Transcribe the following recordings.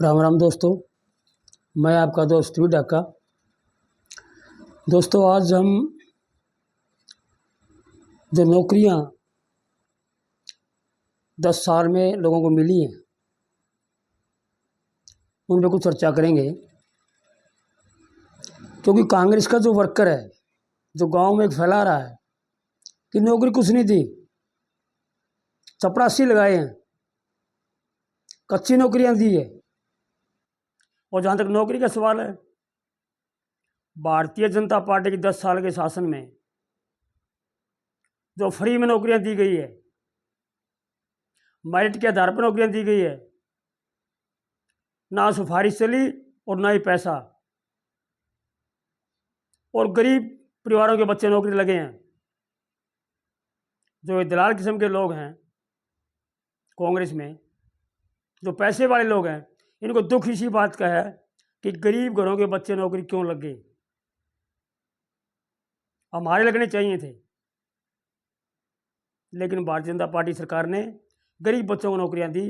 राम राम दोस्तों, मैं आपका दोस्त भी डाका। दोस्तों, आज हम जो नौकरियां 10 साल में लोगों को मिली हैं उन पर कुछ चर्चा करेंगे। क्योंकि कांग्रेस का जो वर्कर है, जो गांव में फैला रहा है कि नौकरी कुछ नहीं दी, चपरासी लगाए हैं, कच्ची नौकरियां दी है। और जहाँ तक नौकरी का सवाल है, भारतीय जनता पार्टी के 10 साल के शासन में जो फ्री में नौकरियां दी गई है, मेरिट के आधार पर नौकरियां दी गई है, ना सिफारिश चली और ना ही पैसा, और गरीब परिवारों के बच्चे नौकरी लगे हैं। जो दलाल किस्म के लोग हैं कांग्रेस में, जो पैसे वाले लोग हैं, इनको दुख इसी बात का है कि गरीब घरों के बच्चे नौकरी क्यों लग गए। हमारे लगने चाहिए थे, लेकिन भारतीय जनता पार्टी सरकार ने गरीब बच्चों को नौकरियां दी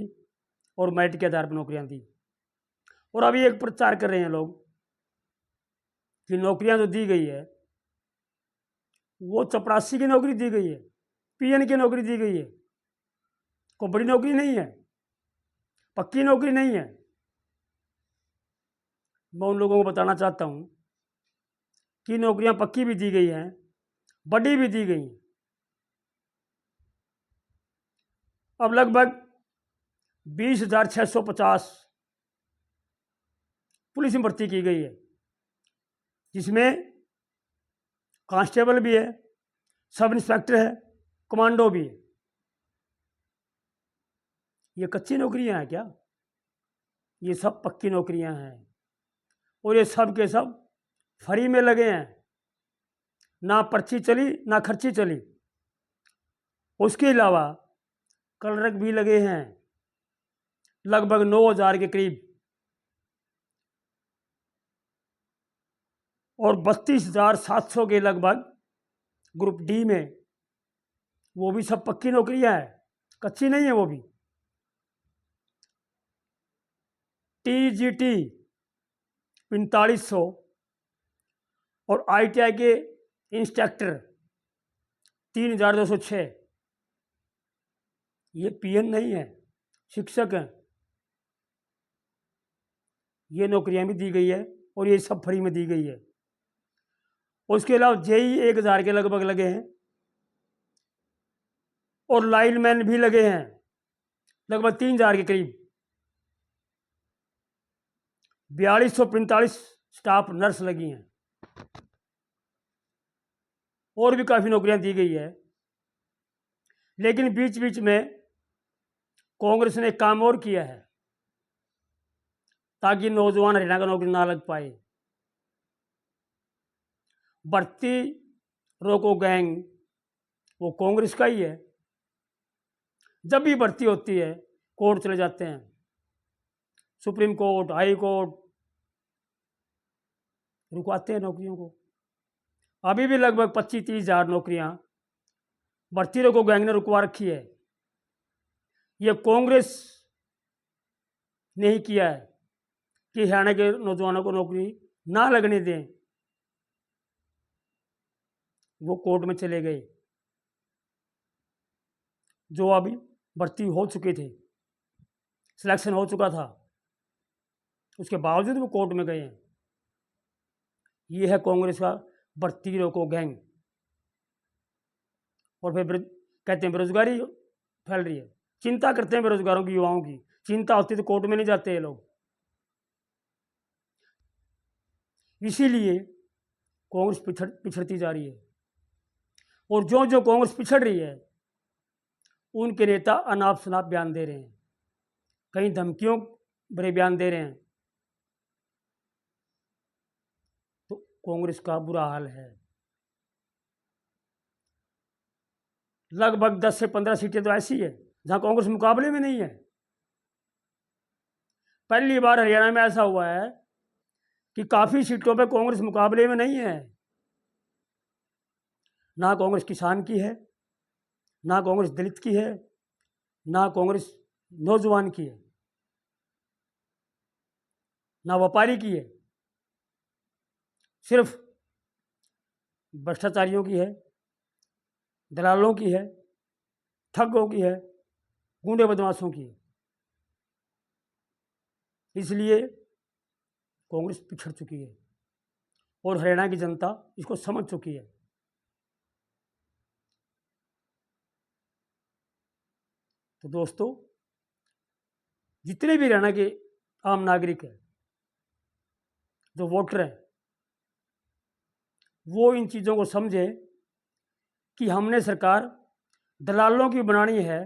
और मेरिट के आधार पर नौकरियां दी। और अभी एक प्रचार कर रहे हैं लोग कि नौकरियां जो दी गई है वो चपरासी की नौकरी दी गई है, पीएन की नौकरी दी गई है। कोई बड़ी नौकरी नहीं है, पक्की नौकरी नहीं है। मैं उन लोगों को बताना चाहता हूं कि नौकरियां पक्की भी दी गई हैं, बड़ी भी दी गई हैं। अब लगभग 20,650 पुलिस में भर्ती की गई है, जिसमें कांस्टेबल भी है, सब इंस्पेक्टर है, कमांडो भी है। ये कच्ची नौकरियां हैं क्या? ये सब पक्की नौकरियां हैं, और ये सब के सब फ्री में लगे हैं, ना पर्ची चली ना खर्ची चली। उसके अलावा कलरक भी लगे हैं, लगभग 9,000 के करीब, और 32,700 के लगभग ग्रुप डी में। वो भी सब पक्की नौकरियां हैं, कच्ची नहीं है वो भी। टीजीटी 4500 और आईटीआई के इंस्ट्रक्टर 3,206। ये पीएन नहीं है, शिक्षक हैं। ये नौकरियां भी दी गई है और ये सब फ्री में दी गई है। उसके अलावा जेई 1,000 के लगभग लगे हैं, और लाइनमैन भी लगे हैं लगभग 3,000 के करीब। 4,245 स्टाफ नर्स लगी हैं, और भी काफ़ी नौकरियां दी गई है। लेकिन बीच बीच में कांग्रेस ने एक काम और किया है ताकि नौजवान हरियाणा का नौकरी ना लग पाए। भर्ती रोको गैंग वो कांग्रेस का ही है। जब भी भर्ती होती है कोर्ट चले जाते हैं, सुप्रीम कोर्ट, हाई कोर्ट, रुकवाते हैं नौकरियों को। अभी भी लगभग 25-30 हज़ार नौकरियां भर्ती रोको गैंग ने रुकवा रखी है। ये कांग्रेस ने ही किया है कि हरियाणा के नौजवानों को नौकरी ना लगने दें। वो कोर्ट में चले गए, जो अभी भर्ती हो चुके थे, सिलेक्शन हो चुका था, उसके बावजूद वो कोर्ट में गए हैं। ये है कांग्रेस का भर्ती रोको गैंग। और फिर कहते हैं बेरोजगारी फैल रही है, चिंता करते हैं बेरोजगारों की, युवाओं की। चिंता होती तो कोर्ट में नहीं जाते ये लोग। इसीलिए कांग्रेस पिछड़ती जा रही है, और जो जो कांग्रेस पिछड़ रही है उनके नेता अनाप शनाप बयान दे रहे हैं, कहीं धमकियों भरे बयान दे रहे हैं। तो कांग्रेस का बुरा हाल है। लगभग 10 से 15 सीटें तो ऐसी है जहां कांग्रेस मुकाबले में नहीं है। पहली बार हरियाणा में ऐसा हुआ है कि काफ़ी सीटों पर कांग्रेस मुकाबले में नहीं है। ना कांग्रेस किसान की है, ना कांग्रेस दलित की है, ना कांग्रेस नौजवान की है। ना व्यापारी की है, सिर्फ भ्रष्टाचारियों की है, दलालों की है, ठगों की है, गुंडे बदमाशों की है। इसलिए कांग्रेस पिछड़ चुकी है और हरियाणा की जनता इसको समझ चुकी है। तो दोस्तों, जितने भी हरियाणा के आम नागरिक हैं, जो वोटर हैं, वो इन चीज़ों को समझें कि हमने सरकार दलालों की बनानी है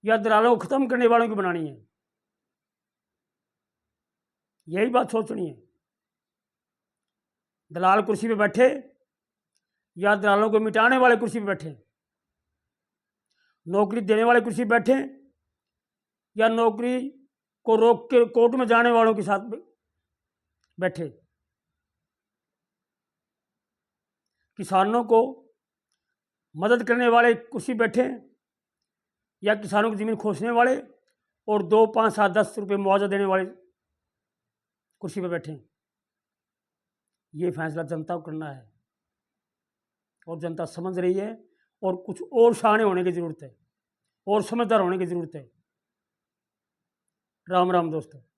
या दलालों को ख़त्म करने वालों की बनानी है, यही बात सोचनी है। दलाल कुर्सी पे बैठे या दलालों को मिटाने वाले कुर्सी पे बैठे, नौकरी देने वाले कुर्सी पे बैठे या नौकरी को रोक के कोर्ट में जाने वालों के साथ बैठे। किसानों को मदद करने वाले कुर्सी बैठे या किसानों की ज़मीन खोसने वाले और 2, 5, 7, 10 रुपये मुआवजा देने वाले कुर्सी पर बैठे। ये फैसला जनता को करना है और जनता समझ रही है और कुछ और शाने होने की ज़रूरत है और समझदार होने की ज़रूरत है। राम राम दोस्तों।